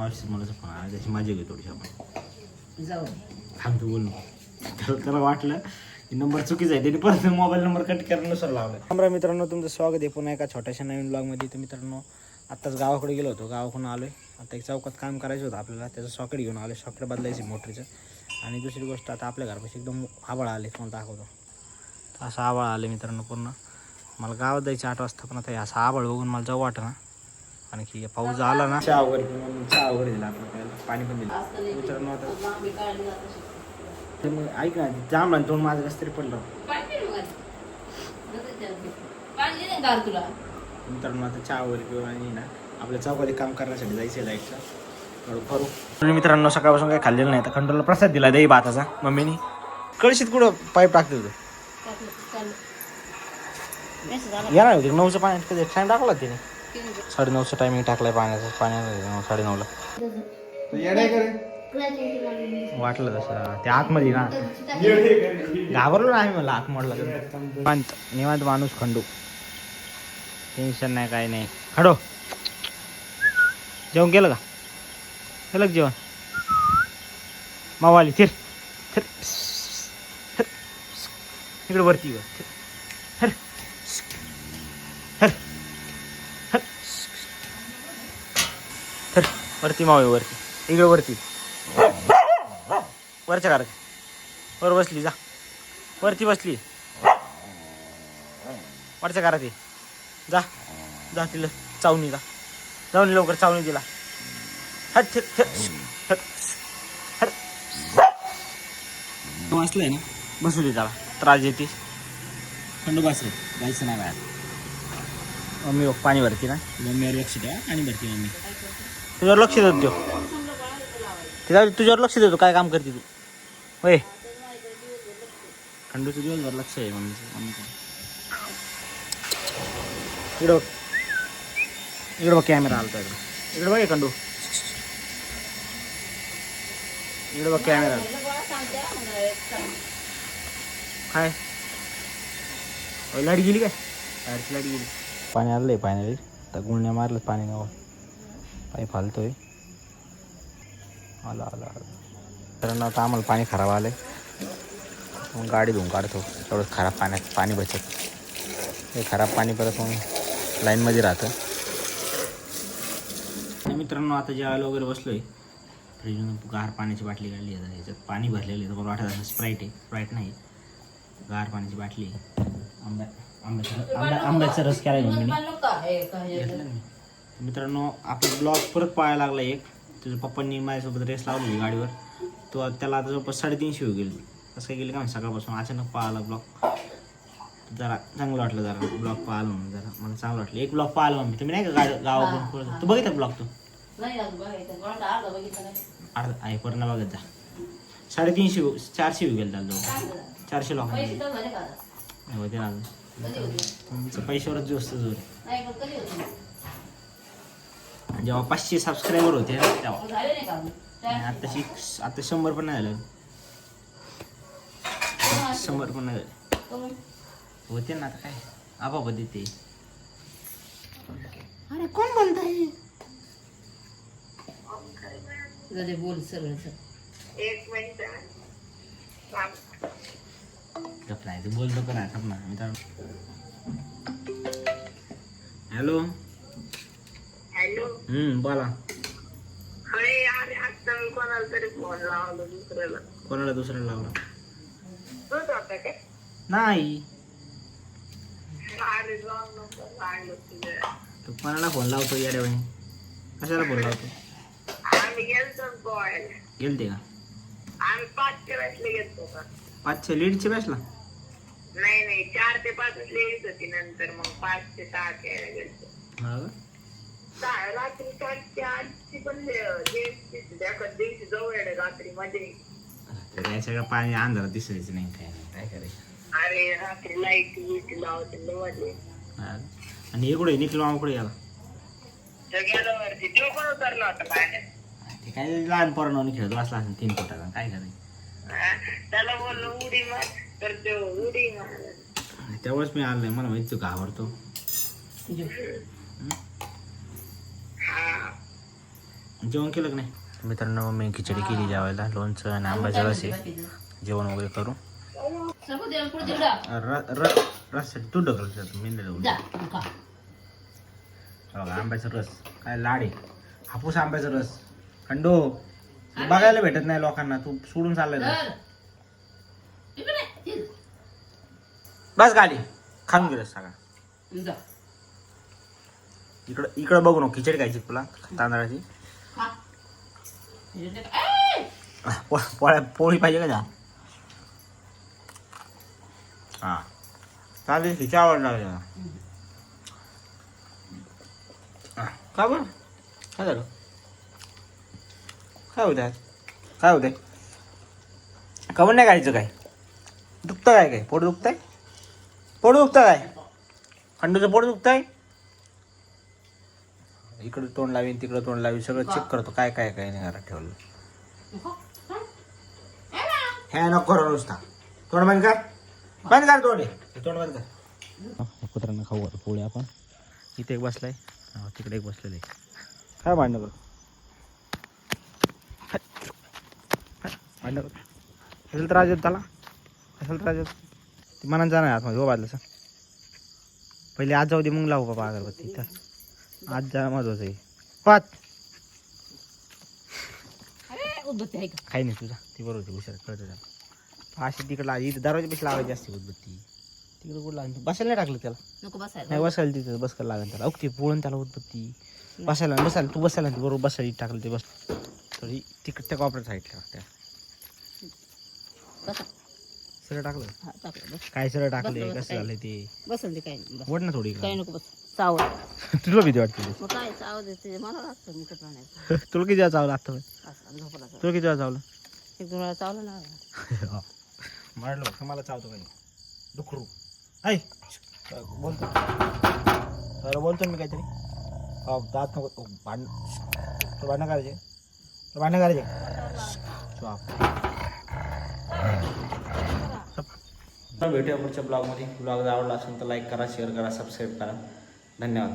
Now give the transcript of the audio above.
मावशी मला फोन आला, त्याची मजा घेऊ थोडीशी आपण जाऊ थांबतो बोललो. त्याला वाटलं की नंबर चुकीचा आहे, त्याने परत मोबाईल नंबर कट करण्यानुसार लावला. नमस्कार मित्रांनो, तुमचं स्वागत आहे पुन्हा एका छोट्याशा नवीन ब्लॉगमध्ये. तर मित्रांनो आत्ताच गावाकडे गेलो होतो, गावाकडून आलो आहे. आता एक चौकात काम करायचं होतं आपल्याला, त्याचं सॉकेट घेऊन आलो. सॉकेट बदलायचं मोटरीचं. आणि दुसरी गोष्ट, आता आपल्या घरापाशी एकदम आभाळ आले, तुम्हाला दाखवतो. तर असं आभाळ आले मित्रांनो पूर्ण. मला गावात जायचं 8 वाजता, पण आता असं आभाळ बघून मला जाऊ वाटतं ना. आणि की पाऊस आला ना, चहा वगैरे दिला आपल्याला, पाणी पण दिलं मित्रांनो. आता ते मग ऐक ना, जांभळा तोंड माझं कसं तरी पडलं मित्रांनो. आता चहा वगैरे पिऊ आणि ना आपल्या चौकात काम करण्यासाठी जायचं लाईटचं थोडं करू. मित्रांनो सकाळपासून काही खाल्लेलं नाही, तर खंडोला प्रसाद दिला दही भाताचा मम्मीनी. कळशीत कुठं पाईप टाकते होतं येणार होती 9चं पाण्यात, कधी टाईम टाकला तिने 9:30चं टायमिंग टाकलाय पाण्याचं. पाण्याला 9:30ला वाटलं तसं. ते आतमध्ये ना घाबरलो ना आम्ही, मला आत मोडला. निवांत माणूस खंडू, टेन्शन नाही काय नाही. खडो जेवण केलं का? केलं का जेवण? मावाली थिर थिर इकडे वरती हर हर हर थर वरती मावे वरती, इकडे वरती वरच्या घरात वर बसली. जा वरती बसली, वरच्या घरात ये. जा जा तिला चावणी, जा जाऊन लवकर चावणी तिला. हट हट हट हट वाचलंय ना, बसू दे त्याला, त्रास देते. थंड बसले, जायचं नाही बाहेर. मम्मी बघ पाणी भरती ना, मम्मीवर लक्ष द्या. पाणी भरती मम्मी, तुझ्यावर लक्ष देतो. ते तुझ्यावर लक्ष देतो, काय काम करते तू होय. खंडूचं दिवसभर लक्ष आहे मम्मीचं. इकडं इकडं बघ, कॅमेरा आला इकडं. इकडं बघ खंडू, इकडं बघ कॅमेरा. काय लाईट गेली काय? लाईटची लाईट गेली. पाणी आलं आहे पाणी, तर गुळण्या मारलं पाणी गावा, पाईप हालतोय. आला आला आला. तर आता आम्हाला पाणी खराब आलं आहे, मग गाडी धुवून काढतो. तेवढं खराब पाण्यात पाणी बचत. हे खराब पाणी परत मग लाईनमध्ये राहतं. मित्रांनो आता जेवायला वगैरे बसलो आहे. फ्रीजमधून गार पाण्याची बाटली काढली आहे, याच्यात पाणी भरलेलं आहे. तर मला वाटत असं स्प्राईट आहे, स्प्राईट नाही, गार पाण्याची बाटली आहे. आंब्याचा रस केला मम्मीने. मित्रांनो आपला ब्लॉग परत पाहायला लागला एक. तुझ्या पप्पांनी माझ्यासोबत रेस लावली गाडीवर, तो त्याला आता जवळपास 350 येऊ गेली. कसं काय गेली का सकाळपासून अचानक पाहायला ब्लॉग. जरा चांगलं वाटलं, जरा ब्लॉग पाहायला म्हणून जरा मला चांगलं वाटलं. एक ब्लॉग पाहिला मम्मी, तुम्ही नाही का गावाकडून तू बघितला ब्लॉग? तू अर्धा आहे पूर्ण बघत जा. 350 400 येऊ गेलं त्याला, 400 लोकांनी होते ना. तुमचं पैशावरच जास्त जोर. जेव्हा 500 सबस्क्रायबर होते तेव्हा, आता 100 पण नाही झालं. 100 पण नाही झाले होते ना. आता काय आबाबा देते. अरे कोण बोलताय? बोल सगळं. एक मिनिट नाही बोलतो का नाही ना मित्रांनो. Hello hello. बोला. अरे अरे आता मी कोणाला तरी फोन लावला दुसऱ्याला. कोणाला दुसऱ्याला लावला? तूच होता काय? नाही, अरे रॉंग नंबर लागलं तुझ्या. तू कोणाला फोन लावतो येड्यावानी? कशाला फोन लावतो? आम्ही गेलतो गोव्याला. गेलते का? आम्ही 5च्या बॅचला गेलतो का? 5च्या लीडच्या बॅचला? नाही नाही 4 ते 5 लेडीज होती, नंतर मग 5 ते 6 खेळायला गेलतो. हा का? रात्री 4 ते 8 पण दिवशी जवळ रात्री मध्ये. काय सगळं पाणी अंधारात दिसायचं नाही, काय करायचं. अरे रात्री लाईट लावते मध्ये. आणि हे कुठे निखिल मामा कुठे गेला? गेल्यावरती तो पण उतरला होता पाण्यात. ते काय लहान पोरांना खेळत बसला असेल 3 फुटाचा, काय करायचं. त्याला बोललो उडी मार, तर तो उडी मार. तेव्हाच मी आलो नाही, मला माहिती तू घाबरतो. हा जेवण केलं की नाही मित्रांनो? मी खिचडी केली जेवायला, लोणचं आणि आंब्याचा रस आहे. जेवण वगैरे करू. सर्व देऊन पुढे तिकडं. रस तू ढकल मी नाही जा खा. बघा आंब्याचा रस काय लाड आहे. हापूस आंब्याचा रस खंडो बघायला भेटत नाही लोकांना. तू सोडून चाललाय ना. धर. इकडे ये. बस गाडी खाऊन गेलं सगळा. जा इकडं बघू नको. खिचडी खायची तुला तांदळाची. खा. इकडे ए! पोळी पाहिजे का जा? हा चालेल. खिचडी आवडला का बरं? काय झालं? काय होत आहे? काय होत आहे? कमून नाही खायचं काय? दुखतं काय? काय पोट दुखतंय? पोट दुखतं काय? खंडूचं पोट दुखतंय? इकडे तोंड लावीन तिकडे तोंड लावीन सगळं चेक करतो काय काय काय नाही घरात ठेवलं. हे नको करू नुसता. तोंड बंद कर. बंद कर तोंड. तोंड बंद कर. कुत्र्यांना खाऊ पोळी आपण. इथे एक बसलाय तिकडे एक बसलेलं आहे. काय भांडणं करू? भांडणं करू कशाला त्रास देत त्याला? कशाला त्रास देत? ती मनात जाणार आतमध्ये हो बाजलं. पहिले आज जाऊ दे मग लावू बाबा अगरबत्ती. तर आज जा महत्वाचं आहे. पाच अरे उद्बत्ती आहे का? काही नाही तुझा ती बरोबर होती हुशार कळतं त्याला. अशी तिकडे लावायची इथं दरवाजापेक्षा लावायची असते उदबत्ती. तिकडे कुठं लागेल? बसायला नाही टाकलं त्याला. नको बसायला. नाही बसायला तिथं बसकायला लागेल त्याला. ओके पोळून त्याला उदबत्ती बसायला बसायला तू बसायला बरोबर बसायला टाकलं ते बस. थोडी तिकडे त्या कॉपऱ्यात साईडला त्या बसा. सरळ टाकलं. हा टाकलं बस. काय सरळ टाकले बस, कसं झालं ते? बसन ते काही नाही बस. वड ना थोडी काही नको बस. चावल. तुला किती वाटते मग काय चावल देते मला लागतं मी कसं म्हणायचं. तुला किती वेळा चावलं आता? असं झोपला चावल. तुला किती वेळा चावलं? एक दोन वेळा चावलं ना. मारलं बघ मला चावतो काही डुकरू. ऐ बोलतो अरे बोलतो मी काहीतरी. दात नको भांडणं करायचे. भांडणं करायचे. भेटूया पुढच्या ब्लॉगमध्ये. ब्लॉग आवडला असेल तर लाईक करा, शेअर करा, सबस्क्राईब करा. धन्यवाद.